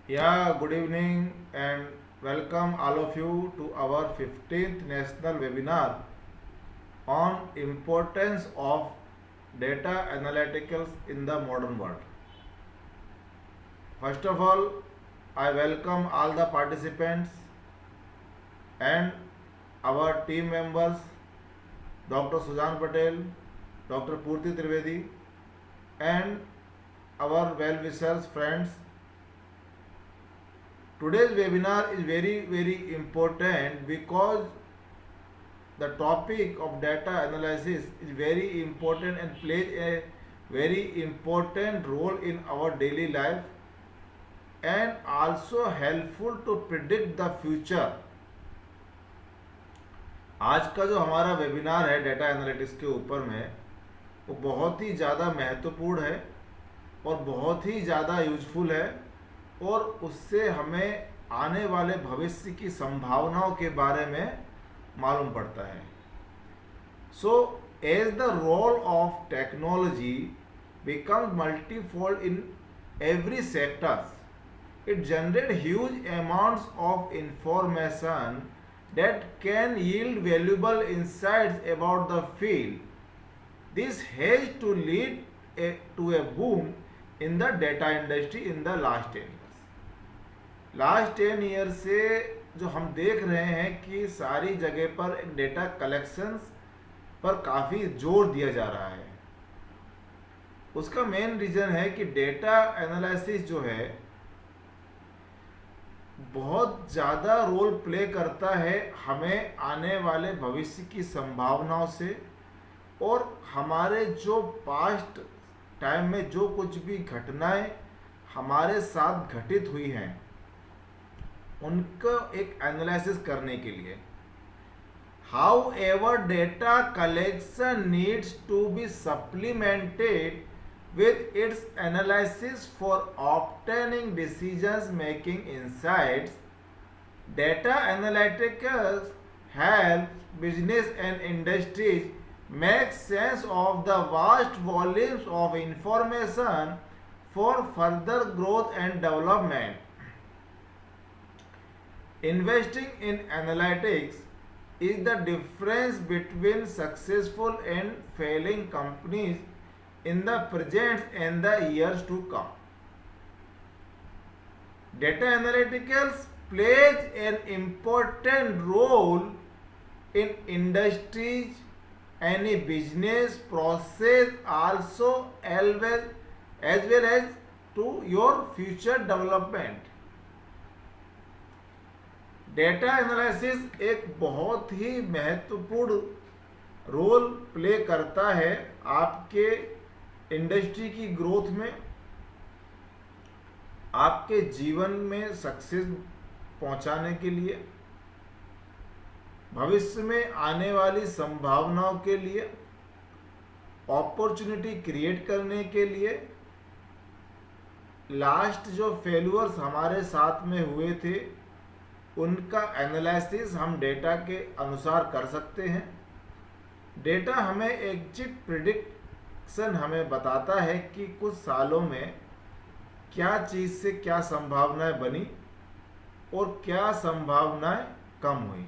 Yeah, good evening and welcome all of you to our 15th national webinar on importance of data analyticals in the modern world. First of all, I welcome all the participants and our team members, Dr. Suzan Patel, Dr. Purti Trivedi, and our well-wishers, friends. Today's webinar is very important because the topic of data analysis is very important and plays a very important role in our daily life and also helpful to predict the future. आज का जो हमारा webinar है data analytics के ऊपर में वो बहुत ही ज़्यादा महत्वपूर्ण है और बहुत ही ज़्यादा यूजफुल है और उससे हमें आने वाले भविष्य की संभावनाओं के बारे में मालूम पड़ता है. So as the role of technology becomes multifold in every sectors, it generates huge amounts of information that can yield valuable insights about the field. This has to lead to a boom in the data industry in the last 10 years. Last 10 year से जो हम देख रहे हैं कि सारी जगह पर डेटा कलेक्शंस पर काफ़ी जोर दिया जा रहा है. उसका मेन रीज़न है कि डेटा एनालिसिस जो है बहुत ज़्यादा रोल प्ले करता है हमें आने वाले भविष्य की संभावनाओं से और हमारे जो पास्ट टाइम में जो कुछ भी घटनाएं हमारे साथ घटित हुई हैं उनका एक एनालिसिस करने के लिए. However, data collection needs to be supplemented with its analysis for obtaining decisions making insights. Data analytics help business and industries make sense of the vast volumes of information for further growth and development. Investing in analytics is the difference between successful and failing companies in the present and the years to come. Data analytics plays an important role in industries, any business process also as well as to your future development. Data analysis एक बहुत ही महत्वपूर्ण role play करता है आपके industry की growth में, आपके जीवन में सक्सेस पहुंचाने के लिए, भविष्य में आने वाली संभावनाओं के लिए, अपॉर्चुनिटी क्रिएट करने के लिए. लास्ट जो फेल्यूर्स हमारे साथ में हुए थे उनका एनालिसिस हम डेटा के अनुसार कर सकते हैं. डेटा हमें एग्जिट प्रिडिक्शन हमें बताता है कि कुछ सालों में क्या चीज़ से क्या संभावनाएं बनी और क्या संभावनाएं कम हुई.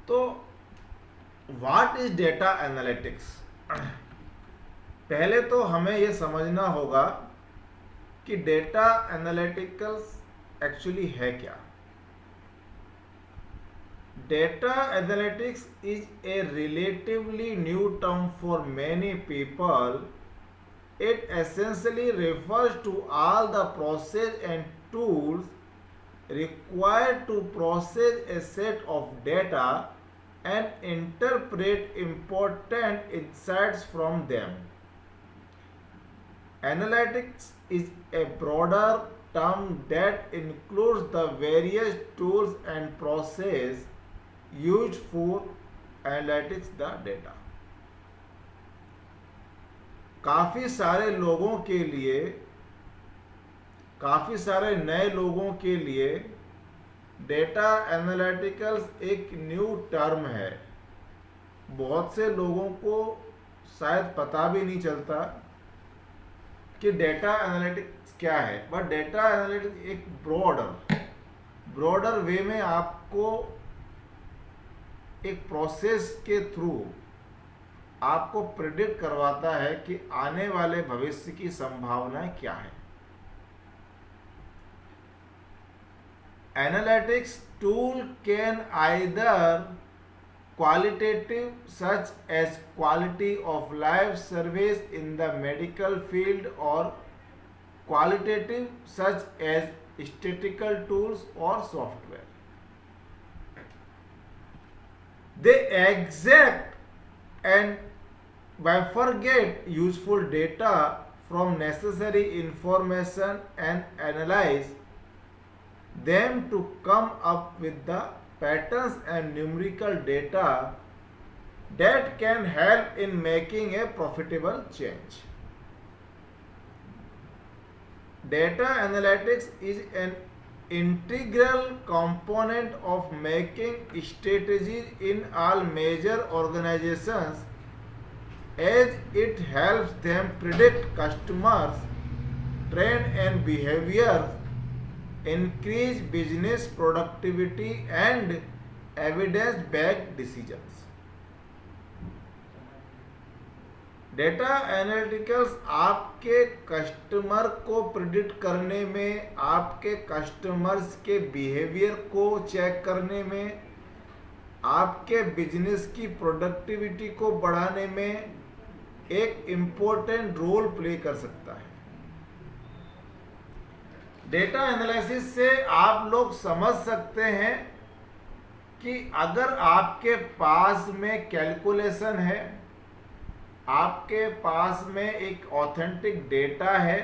तो व्हाट इज डेटा एनालिटिक्स. पहले तो हमें यह समझना होगा कि डेटा एनालिटिकल्स एक्चुअली है क्या. Data analytics is a relatively new term for many people. It essentially refers to all the process and tools required to process a set of data and interpret important insights from them. Analytics is a broader term that includes the various tools and processes used for analytics the data. काफ़ी सारे लोगों के लिए, काफ़ी सारे नए लोगों के लिए डेटा एनालिटिकल्स एक न्यू टर्म है. बहुत से लोगों को शायद पता भी नहीं चलता कि डेटा एनालिटिक्स क्या है, बट डेटा एनालिटिक्स एक ब्रॉडर वे में आपको एक प्रोसेस के थ्रू आपको प्रेडिक्ट करवाता है कि आने वाले भविष्य की संभावनाएं क्या है। Analytics tool can either qualitative such as quality of life surveys in the medical field or qualitative such as statistical tools or software. They exact and bifurcate useful data from necessary information and analyze them to come up with the patterns and numerical data that can help in making a profitable change. Data analytics is an integral component of making strategies in all major organizations, as it helps them predict customers, trend and behaviors, increase business productivity and evidence-backed decisions. Data analyticals आपके कस्टमर को predict करने में, आपके customers के behaviour को check करने में, आपके बिजनेस की प्रोडक्टिविटी को बढ़ाने में एक इम्पोर्टेंट रोल प्ले कर सकता है। डेटा एनालिसिस से आप लोग समझ सकते हैं कि अगर आपके पास में कैलकुलेशन है, आपके पास में एक ऑथेंटिक डेटा है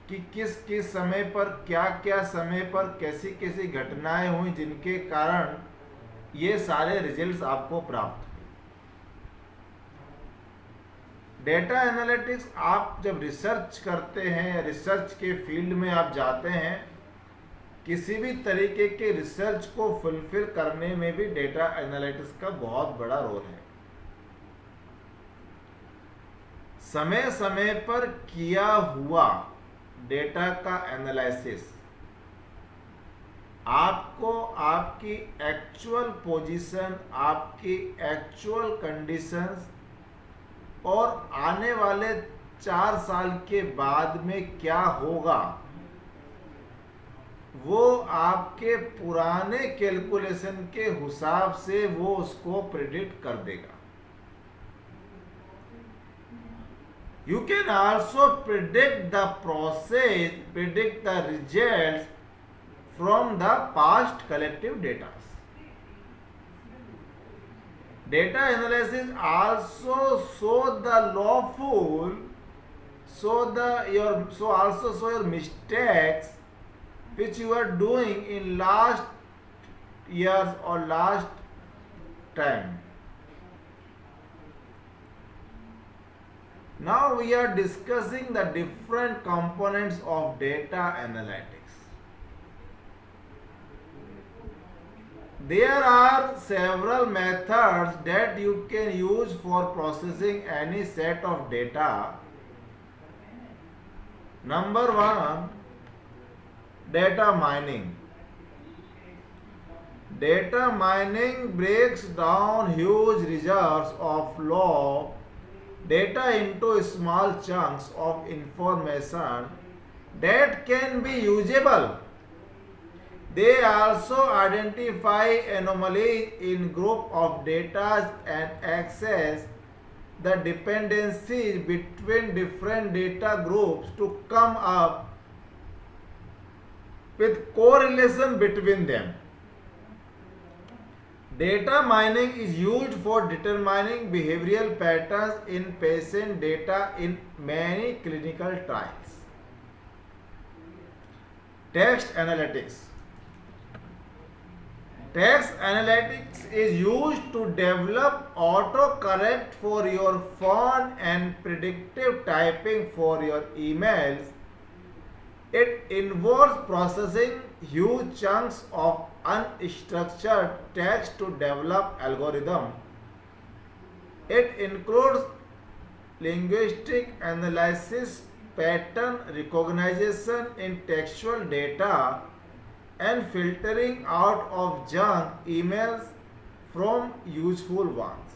कि किस किस समय पर क्या क्या समय पर कैसी कैसी घटनाएं हुई जिनके कारण ये सारे रिजल्ट्स आपको प्राप्त हुए। डेटा एनालिटिक्स आप जब रिसर्च करते हैं या रिसर्च के फील्ड में आप जाते हैं, किसी भी तरीके के रिसर्च को फुलफिल करने में भी डेटा एनालिटिक्स का बहुत बड़ा रोल है। समय समय पर किया हुआ डेटा का एनालिसिस आपको आपकी एक्चुअल पोजीशन, आपकी एक्चुअल कंडीशंस और आने वाले 4 साल के बाद में क्या होगा, वो आपके पुराने कैलकुलेशन के हिसाब से वो उसको प्रेडिक्ट कर देगा। You can also predict the process, predict the results from the past collective data. Data analysis also show the lawful, also show your mistakes which you are doing in last years or last time. Now we are discussing the different components of data analytics. There are several methods that you can use for processing any set of data. Number 1, data mining. Data mining breaks down huge reserves of raw data into small chunks of information that can be usable. They also identify anomalies in group of data and access the dependencies between different data groups to come up with correlation between them. Data mining is used for determining behavioral patterns in patient data in many clinical trials. Text analytics. Text analytics is used to develop autocorrect for your phone and predictive typing for your emails. It involves processing huge chunks of unstructured text to develop algorithm. It includes linguistic analysis, pattern recognition in textual data, and filtering out of junk emails from useful ones.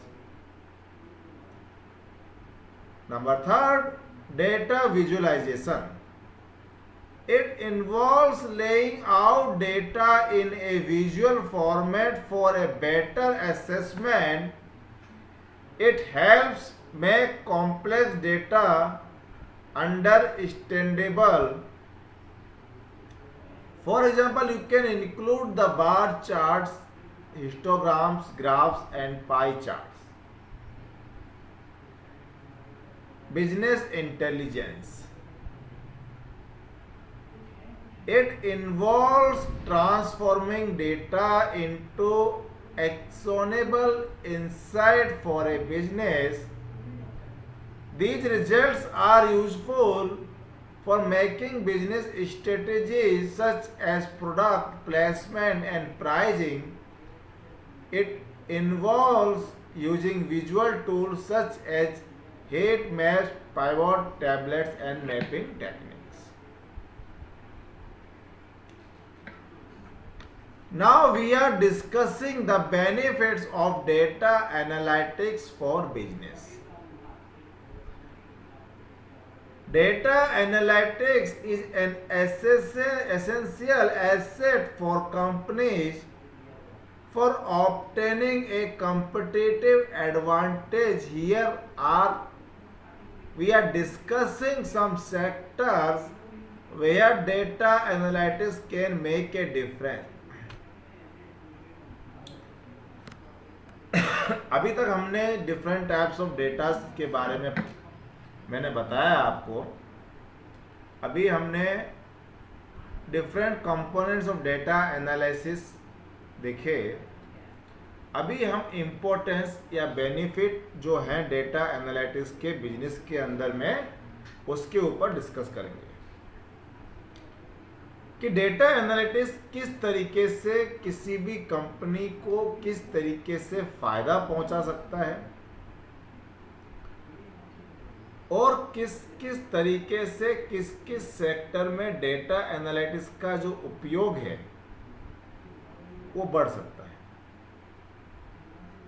Number third, data visualization. It involves laying out data in a visual format for a better assessment. It helps make complex data understandable. For example, you can include the bar charts, histograms, graphs, and pie charts. Business intelligence. It involves transforming data into actionable insight for a business. These results are useful for making business strategies such as product placement and pricing. It involves using visual tools such as heat maps, pivot tablets, and mapping techniques. Now we are discussing the benefits of data analytics for business. Data analytics is an essential asset for companies for obtaining a competitive advantage. Here we are discussing some sectors where data analytics can make a difference. अभी तक हमने different types of data के बारे में मैंने बताया आपको. अभी हमने different components of data analysis देखे. अभी हम इम्पोर्टेंस या बेनिफिट जो हैं डेटा एनालिटिक्स के बिजनेस के अंदर में उसके ऊपर डिस्कस करेंगे कि डेटा एनालिटिक्स किस तरीके से किसी भी कंपनी को किस तरीके से फायदा पहुंचा सकता है और किस किस तरीके से किस किस सेक्टर में डेटा एनालिटिक्स का जो उपयोग है वो बढ़ सकता है.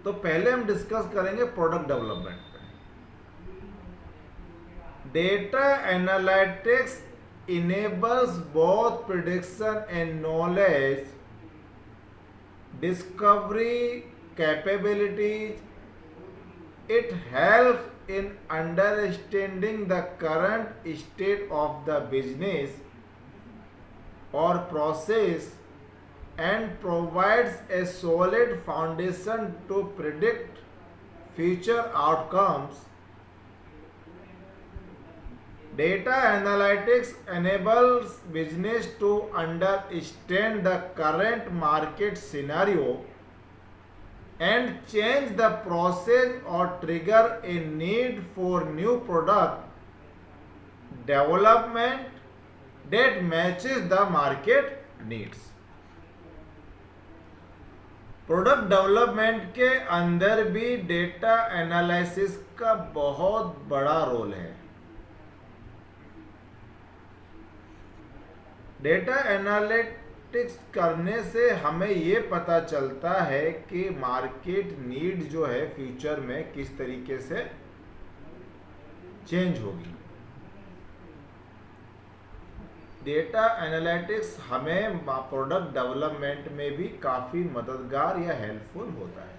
तो पहले हम डिस्कस करेंगे प्रोडक्ट डेवलपमेंट पे. Data analytics enables both prediction and knowledge discovery capabilities. It helps in understanding the current state of the business or process and provides a solid foundation to predict future outcomes. Data analytics enables business to understand the current market scenario and change the process or trigger a need for new product development that matches the market needs. Product development के अंदर भी data analysis का बहुत बड़ा role है. Data analytics करने से हमें ये पता चलता है कि मार्केट नीड जो है फ्यूचर में किस तरीके से चेंज होगी. डेटा एनालिटिक्स हमें प्रोडक्ट डेवलपमेंट में भी काफ़ी मददगार या हेल्पफुल होता है.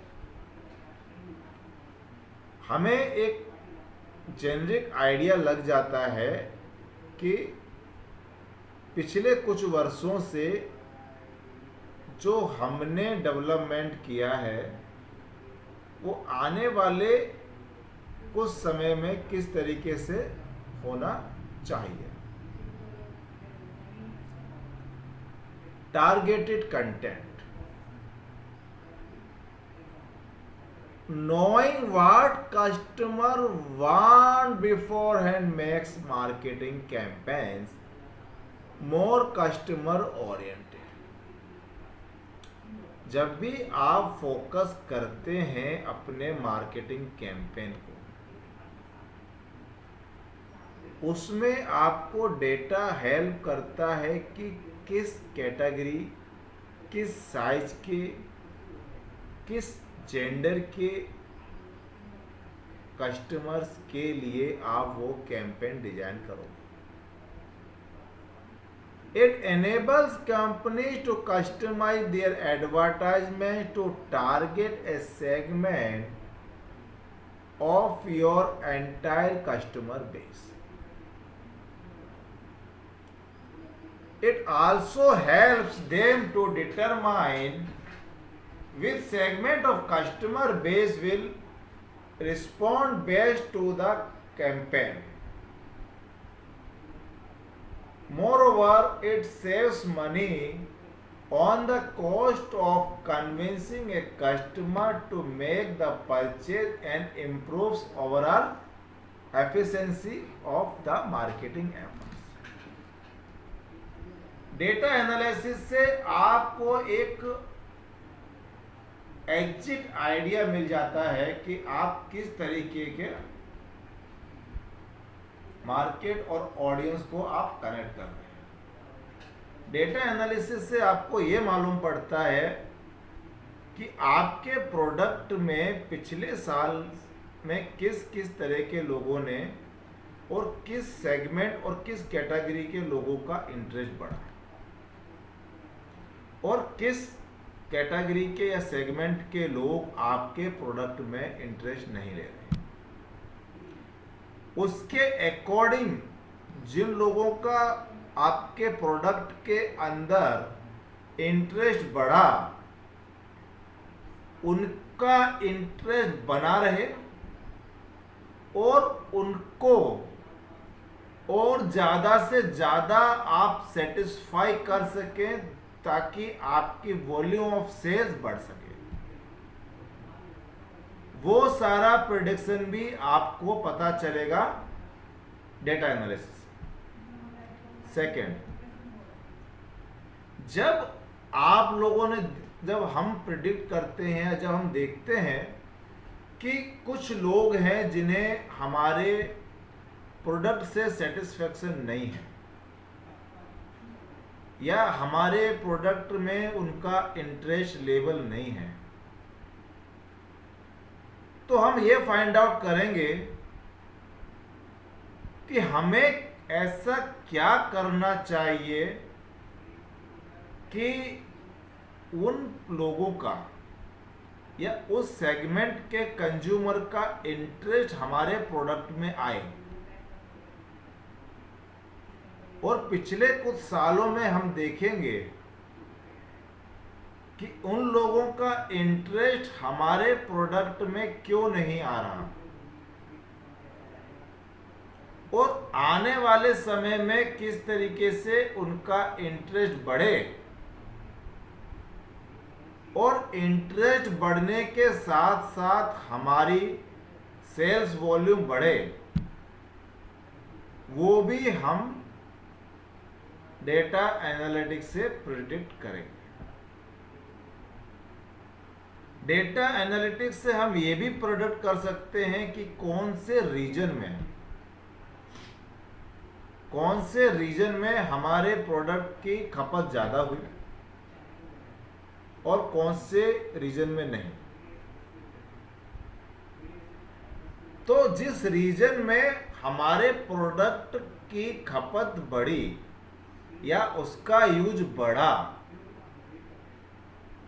हमें एक जेनरिक आइडिया लग जाता है कि पिछले कुछ वर्षों से जो हमने डेवलपमेंट किया है वो आने वाले कुछ समय में किस तरीके से होना चाहिए. Targeted content. Knowing what customer want beforehand makes marketing campaigns more customer oriented. जब भी आप फोकस करते हैं अपने मार्केटिंग कैंपेन को उसमें आपको डेटा हेल्प करता है कि किस कैटेगरी, किस साइज के, किस जेंडर के कस्टमर्स के लिए आप वो कैंपेन डिजाइन करोगे। It enables companies to customize their advertisement to target a segment of your entire customer base. It also helps them to determine which segment of customer base will respond best to the campaign. Moreover, it saves money on the cost of convincing a customer to make the purchase and improves overall efficiency of the marketing efforts. Data analysis से आपको एक exit idea मिल जाता है कि आप किस तरीके के मार्केट और ऑडियंस को आप कनेक्ट कर रहे हैं। डेटा एनालिसिस से आपको ये मालूम पड़ता है कि आपके प्रोडक्ट में पिछले साल में किस किस तरह के लोगों ने और किस सेगमेंट और किस कैटेगरी के लोगों का इंटरेस्ट बढ़ा और किस कैटेगरी के या सेगमेंट के लोग आपके प्रोडक्ट में इंटरेस्ट नहीं ले रहे। उसके अकॉर्डिंग जिन लोगों का आपके प्रोडक्ट के अंदर इंटरेस्ट बढ़ा, उनका इंटरेस्ट बना रहे और उनको और ज़्यादा से ज़्यादा आप सेटिस्फाई कर सकें ताकि आपकी वॉल्यूम ऑफ सेल्स बढ़ सके। वो सारा प्रेडिक्शन भी आपको पता चलेगा डेटा एनालिसिस। सेकेंड, जब हम प्रिडिक्ट करते हैं, जब हम देखते हैं कि कुछ लोग हैं जिन्हें हमारे प्रोडक्ट से सेटिस्फेक्शन नहीं है या हमारे प्रोडक्ट में उनका इंटरेस्ट लेवल नहीं है, तो हम ये फाइंड आउट करेंगे कि हमें ऐसा क्या करना चाहिए कि उन लोगों का या उस सेगमेंट के कंज्यूमर का इंटरेस्ट हमारे प्रोडक्ट में आए। और पिछले कुछ सालों में हम देखेंगे कि उन लोगों का इंटरेस्ट हमारे प्रोडक्ट में क्यों नहीं आ रहा और आने वाले समय में किस तरीके से उनका इंटरेस्ट बढ़े और इंटरेस्ट बढ़ने के साथ साथ हमारी सेल्स वॉल्यूम बढ़े, वो भी हम डेटा एनालिटिक्स से प्रिडिक्ट करेंगे। डेटा एनालिटिक्स से हम ये भी प्रिडिक्ट कर सकते हैं कि कौन से रीजन में हमारे प्रोडक्ट की खपत ज़्यादा हुई और कौन से रीजन में नहीं। तो जिस रीजन में हमारे प्रोडक्ट की खपत बढ़ी या उसका यूज बढ़ा,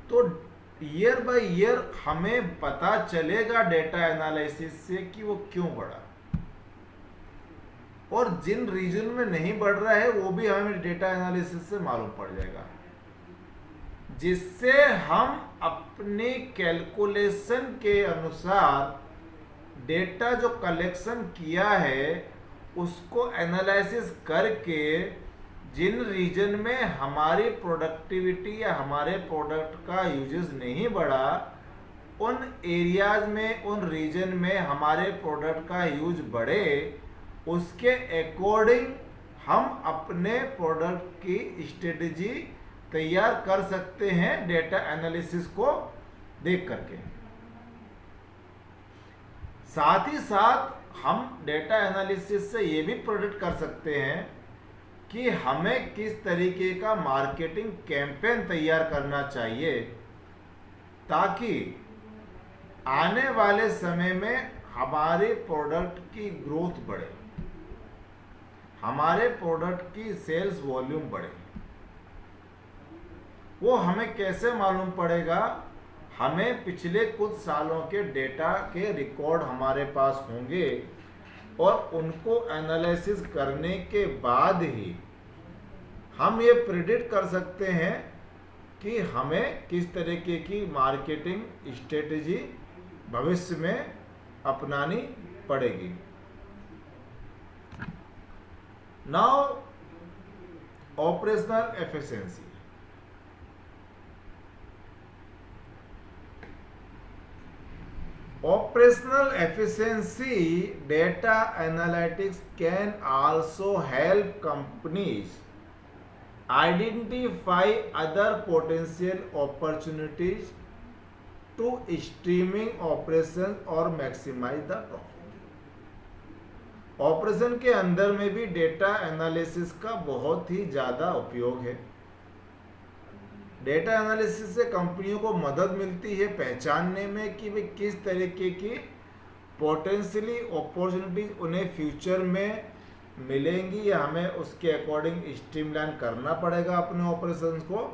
तो ईयर बाय ईयर हमें पता चलेगा डेटा एनालिसिस से कि वो क्यों बढ़ा, और जिन रीजन में नहीं बढ़ रहा है वो भी हमें डेटा एनालिसिस से मालूम पड़ जाएगा, जिससे हम अपने कैलकुलेशन के अनुसार डेटा जो कलेक्शन किया है उसको एनालिसिस करके जिन रीजन में हमारी प्रोडक्टिविटी या हमारे प्रोडक्ट का यूजेस नहीं बढ़ा, उन एरियाज में, उन रीजन में हमारे प्रोडक्ट का यूज बढ़े, उसके अकॉर्डिंग हम अपने प्रोडक्ट की स्ट्रेटजी तैयार कर सकते हैं डेटा एनालिसिस को देख करके। साथ ही साथ हम डेटा एनालिसिस से ये भी प्रेडिक्ट कर सकते हैं कि हमें किस तरीके का मार्केटिंग कैंपेन तैयार करना चाहिए ताकि आने वाले समय में हमारे प्रोडक्ट की ग्रोथ बढ़े, हमारे प्रोडक्ट की सेल्स वॉल्यूम बढ़े। वो हमें कैसे मालूम पड़ेगा? हमें पिछले कुछ सालों के डेटा के रिकॉर्ड हमारे पास होंगे और उनको एनालिसिस करने के बाद ही हम ये प्रेडिक्ट कर सकते हैं कि हमें किस तरीके की मार्केटिंग स्ट्रेटेजी भविष्य में अपनानी पड़ेगी। Now operational efficiency. Operational efficiency data analytics can also help companies identify other potential opportunities to streaming operations or maximize the profit। Operation के अंदर में भी डेटा एनालिसिस का बहुत ही ज़्यादा उपयोग है। डेटा एनालिसिस से कंपनियों को मदद मिलती है पहचानने में कि वे किस तरीके की पोटेंशियली अपॉर्चुनिटीज उन्हें फ्यूचर में मिलेंगी या हमें उसके अकॉर्डिंग स्ट्रीमलाइन करना पड़ेगा अपने ऑपरेशंस को,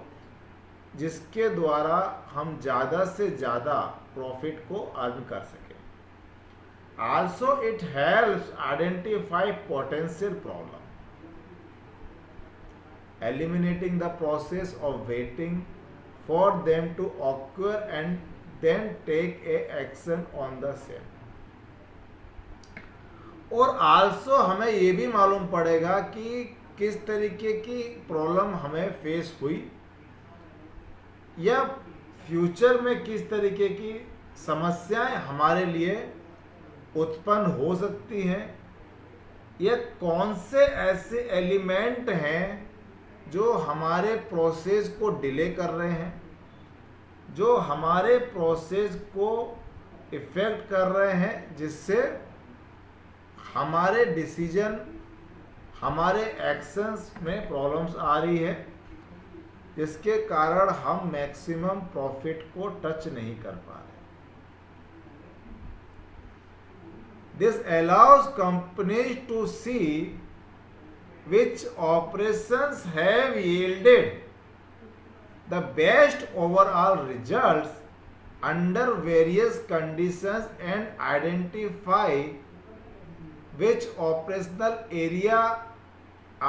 जिसके द्वारा हम ज़्यादा से ज़्यादा प्रॉफिट को अर्न कर सकें। Also it helps identify potential problem, eliminating the process of waiting for them to occur and then take a action on the same। और आल्सो हमें ये भी मालूम पड़ेगा कि किस तरीके की प्रॉब्लम हमें फेस हुई या फ्यूचर में किस तरीके की समस्याएं हमारे लिए उत्पन्न हो सकती हैं, या कौन से ऐसे एलिमेंट हैं जो हमारे प्रोसेस को डिले कर रहे हैं, जो हमारे प्रोसेस को इफेक्ट कर रहे हैं, जिससे हमारे डिसीजन, हमारे एक्शंस में प्रॉब्लम्स आ रही है, जिसके कारण हम मैक्सिमम प्रॉफिट को टच नहीं कर पा रहे। This allows companies to see which operations have yielded the best overall results under various conditions and identify which operational area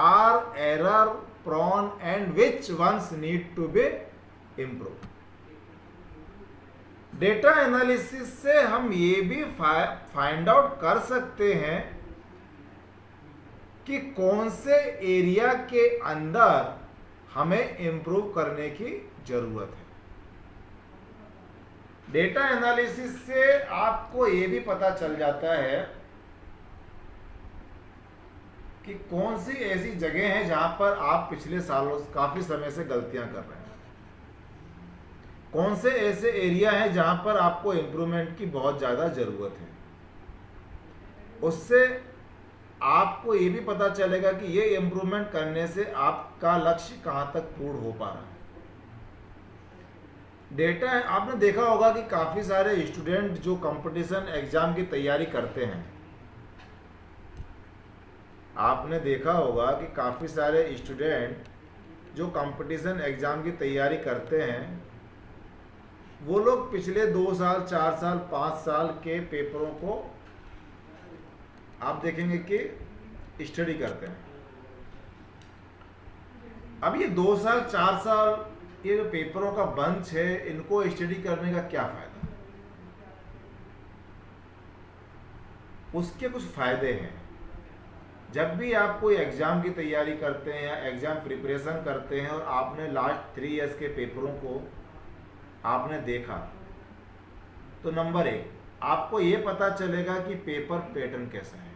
are error prone and which ones need to be improved। Data analysis से हम ये भी find out कर सकते हैं कि कौन से एरिया के अंदर हमें इम्प्रूव करने की जरूरत है। डेटा एनालिसिस से आपको ये भी पता चल जाता है कि कौन सी ऐसी जगह है जहां पर आप पिछले सालों काफी समय से गलतियां कर रहे हैं, कौन से ऐसे एरिया हैं जहां पर आपको इम्प्रूवमेंट की बहुत ज्यादा जरूरत है। उससे आपको ये भी पता चलेगा कि ये इम्प्रूवमेंट करने से आपका लक्ष्य कहां तक पूर्ण हो पा रहा है। डेटा आपने देखा होगा कि काफ़ी सारे स्टूडेंट जो कंपटीशन एग्जाम की तैयारी करते हैं, आपने देखा होगा कि काफ़ी सारे स्टूडेंट जो कंपटीशन एग्जाम की तैयारी करते हैं, वो लोग पिछले 2 साल 4 साल 5 साल के पेपरों को आप देखेंगे कि स्टडी करते हैं। अब ये 2 साल 4 साल ये जो पेपरों का बंच है, इनको स्टडी करने का क्या फायदा? उसके कुछ फायदे हैं। जब भी आप कोई एग्जाम की तैयारी करते हैं या एग्जाम प्रिपरेशन करते हैं और आपने लास्ट 3 इयर्स के पेपरों को आपने देखा, तो नंबर 1 आपको ये पता चलेगा कि पेपर पैटर्न कैसा है।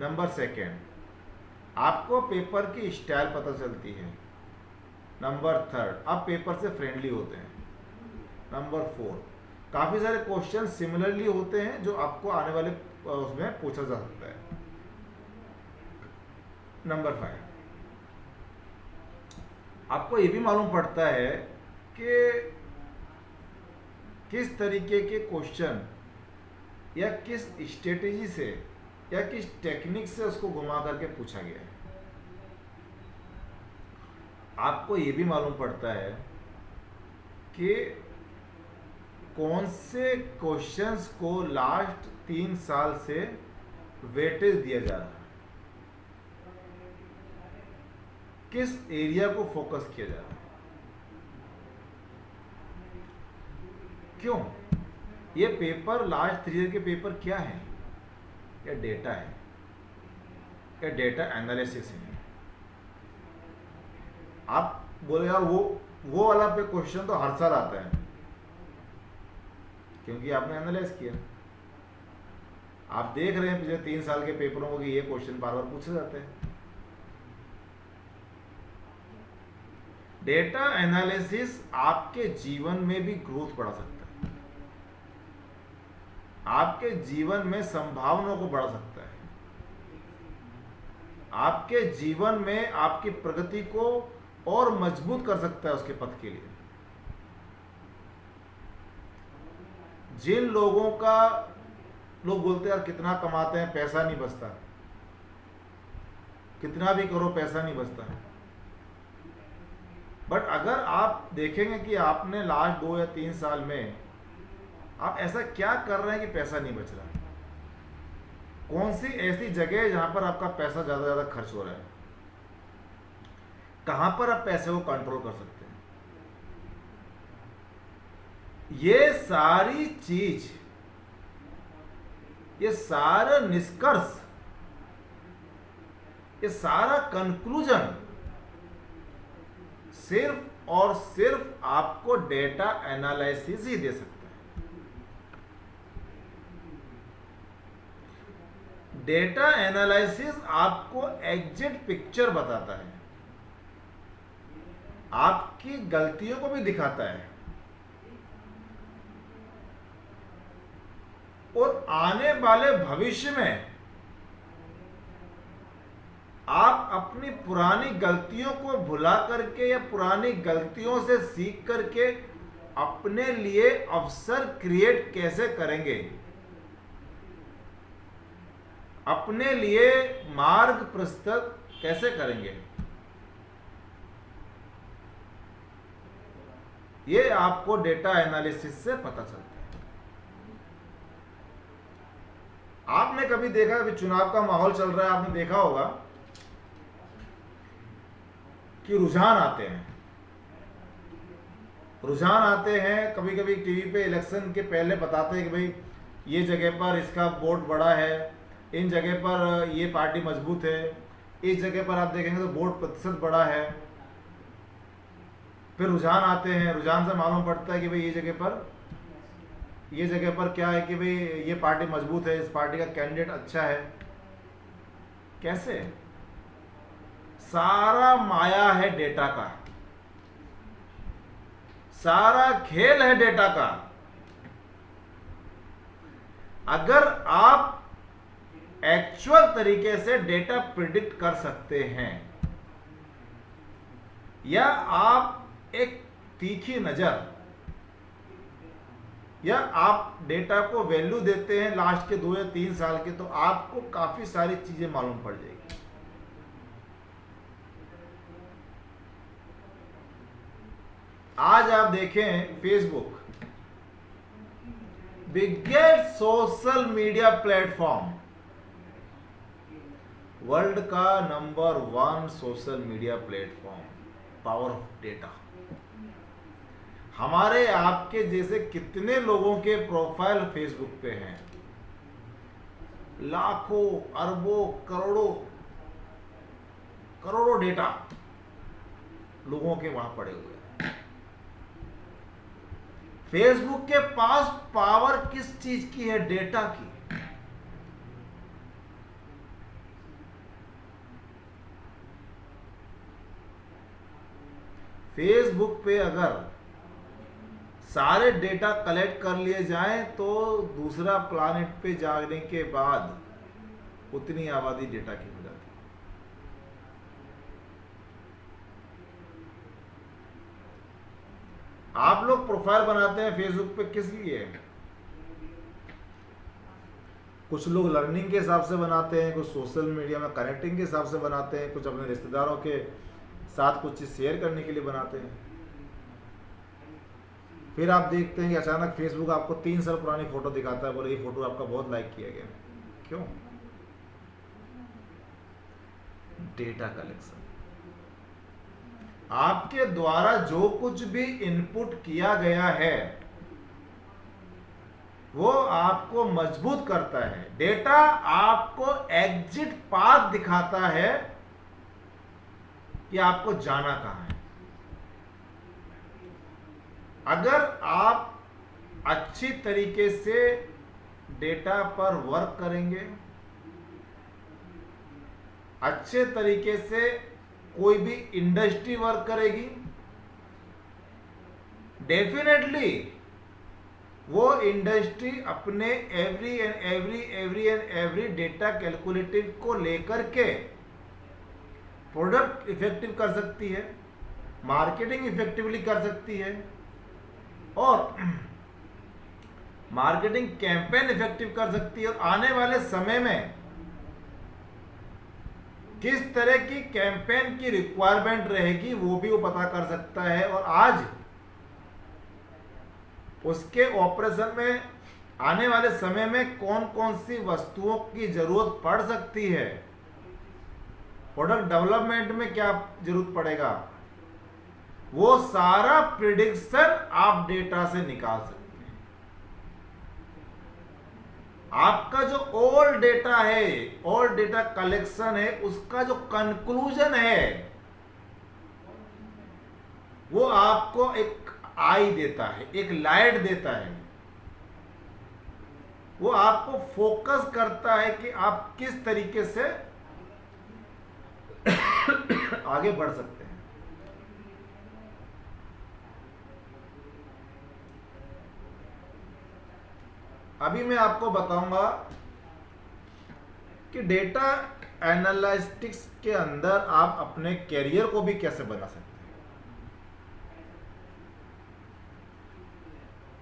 नंबर 2 आपको पेपर की स्टाइल पता चलती है। नंबर 3 आप पेपर से फ्रेंडली होते हैं। नंबर 4 काफ़ी सारे क्वेश्चन सिमिलरली होते हैं जो आपको आने वाले उसमें पूछा जा सकता है। नंबर 5, आपको ये भी मालूम पड़ता है कि किस तरीके के क्वेश्चन या किस स्ट्रेटेजी से या किस टेक्निक से उसको घुमा करके पूछा गया है। आपको ये भी मालूम पड़ता है कि कौन से क्वेश्चंस को लास्ट 3 साल से वेटेज दिया जा रहा है, किस एरिया को फोकस किया जा रहा है। क्यों? ये पेपर लास्ट 3 ईयर के पेपर क्या है? या डेटा है, या डेटा एनालिसिस है। आप बोले यार वो वाला पे क्वेश्चन तो हर साल आता है, क्योंकि आपने एनालाइज किया। आप देख रहे हैं पिछले 3 साल के पेपरों को कि ये क्वेश्चन बार बार पूछे जाते हैं। डेटा एनालिसिस आपके जीवन में भी ग्रोथ बढ़ा सकता है, आपके जीवन में संभावनाओं को बढ़ा सकता है, आपके जीवन में आपकी प्रगति को और मजबूत कर सकता है उसके पथ के लिए। जिन लोगों का लोग बोलते हैं यार कितना कमाते हैं पैसा नहीं बचता, कितना भी करो पैसा नहीं बचता, बट अगर आप देखेंगे कि आपने लास्ट 2 या 3 साल में आप ऐसा क्या कर रहे हैं कि पैसा नहीं बच रहा, कौन सी ऐसी जगह है जहां पर आपका पैसा ज्यादा खर्च हो रहा है, कहां पर आप पैसे को कंट्रोल कर सकते हैं। ये सारी चीज, ये सारा निष्कर्ष, ये सारा कंक्लूजन सिर्फ और सिर्फ आपको डेटा एनालिसिस ही दे सकता है। डेटा एनालिसिस आपको एग्जैक्ट पिक्चर बताता है, आपकी गलतियों को भी दिखाता है, और आने वाले भविष्य में आप अपनी पुरानी गलतियों को भुला करके या पुरानी गलतियों से सीख करके अपने लिए अवसर क्रिएट कैसे करेंगे, अपने लिए मार्ग प्रस्तुत कैसे करेंगे, ये आपको डेटा एनालिसिस से पता चलता है। आपने कभी देखा, अभी चुनाव का माहौल चल रहा है, आपने देखा होगा कि रुझान आते हैं कभी कभी टीवी पे, इलेक्शन के पहले बताते हैं कि भाई ये जगह पर इसका वोट बड़ा है, इन जगह पर ये पार्टी मजबूत है, इस जगह पर आप देखेंगे तो वोट प्रतिशत बड़ा है। फिर रुझान आते हैं, रुझान से मालूम पड़ता है कि भाई ये जगह पर क्या है कि भाई ये पार्टी मजबूत है, इस पार्टी का कैंडिडेट अच्छा है। कैसे? सारा माया है डेटा का, सारा खेल है डेटा का। अगर आप एक्चुअल तरीके से डेटा प्रिडिक्ट कर सकते हैं, या आप एक तीखी नजर, या आप डेटा को वैल्यू देते हैं लास्ट के 2 या 3 साल के, तो आपको काफी सारी चीजें मालूम पड़ जाएगी। आज आप देखें Facebook, biggest social media platform, world का number 1 social media platform, power of data. हमारे आपके जैसे कितने लोगों के प्रोफाइल फेसबुक पे हैं, लाखों अरबों करोड़ों डेटा लोगों के वहां पड़े हुए हैं। फेसबुक के पास पावर किस चीज की है? डेटा की। फेसबुक पे अगर सारे डेटा कलेक्ट कर लिए जाएं तो दूसरा प्लानिट पे जाने के बाद उतनी आबादी डेटा की हो जाती है। आप लोग प्रोफाइल बनाते हैं फेसबुक पे किस लिए? कुछ लोग लर्निंग के हिसाब से बनाते हैं, कुछ सोशल मीडिया में कनेक्टिंग के हिसाब से बनाते हैं, कुछ अपने रिश्तेदारों के साथ कुछ चीज़ शेयर करने के लिए बनाते हैं। फिर आप देखते हैं कि अचानक फेसबुक आपको 3 साल पुरानी फोटो दिखाता है, बोले ये फोटो आपका बहुत लाइक किया गया। क्यों? Data collection. आपके द्वारा जो कुछ भी इनपुट किया गया है वो आपको मजबूत करता है। डेटा आपको एग्जिट पाथ दिखाता है कि आपको जाना कहां है। अगर आप अच्छी तरीके से डेटा पर वर्क करेंगे, अच्छे तरीके से कोई भी इंडस्ट्री वर्क करेगी, डेफिनेटली वो इंडस्ट्री अपने एवरी डेटा कैलकुलेटिव को लेकर के प्रोडक्ट इफेक्टिव कर सकती है, मार्केटिंग इफेक्टिवली कर सकती है और मार्केटिंग कैंपेन इफेक्टिव कर सकती है। और आने वाले समय में किस तरह की कैंपेन की रिक्वायरमेंट रहेगी वो भी वो पता कर सकता है। और आज उसके ऑपरेशन में आने वाले समय में कौन कौन सी वस्तुओं की जरूरत पड़ सकती है, प्रोडक्ट डेवलपमेंट में क्या जरूरत पड़ेगा, वो सारा प्रिडिक्शन आप डेटा से निकाल सकते हैं। आपका जो ऑल डेटा है, ऑल डेटा कलेक्शन है, उसका जो कंक्लूजन है वो आपको एक आई देता है, एक लाइट देता है। वो आपको फोकस करता है कि आप किस तरीके से आगे बढ़ सकते हैं। अभी मैं आपको बताऊंगा कि डेटा एनालिटिक्स के अंदर आप अपने कैरियर को भी कैसे बना सकते हैं।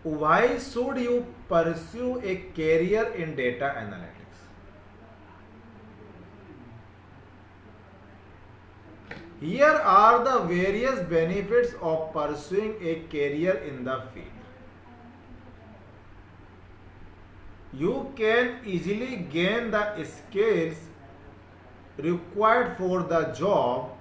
Why should you pursue a career in data analytics? Here are the various benefits of pursuing a career in the field. You can easily gain the skills required for the job,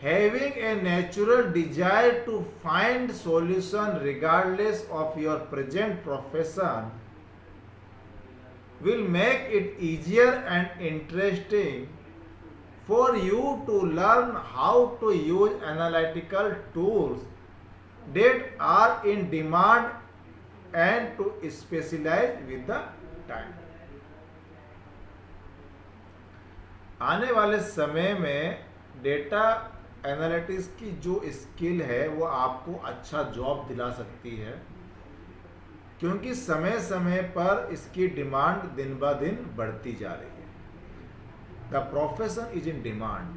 having a natural desire to find solution regardless of your present profession will make it easier and interesting for you to learn how to use analytical tools that are in demand and to specialize with the time. आने वाले समय में data analytics की जो skill है वो आपको अच्छा जॉब दिला सकती है, क्योंकि समय समय पर इसकी डिमांड दिन ब दिन बढ़ती जा रही है। The profession is in demand.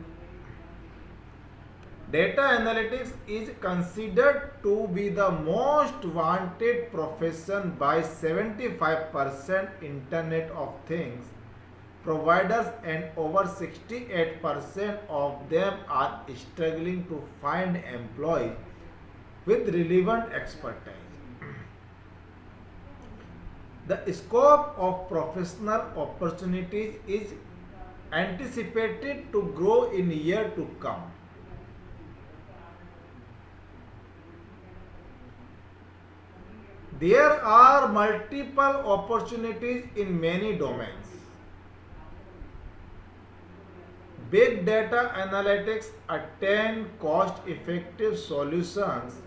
Data analytics is considered to be the most wanted profession by 75% internet of things providers, and over 68% of them are struggling to find employees with relevant expertise. The scope of professional opportunities is anticipated to grow in year to come. There are multiple opportunities in many domains. Big data analytics attain cost-effective solutions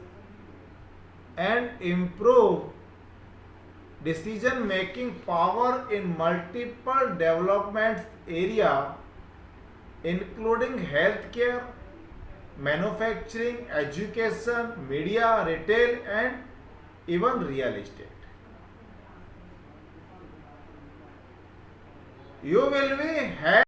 and improve decision-making power in multiple development areas, including healthcare, manufacturing, education, media, retail, and even real estate. You will be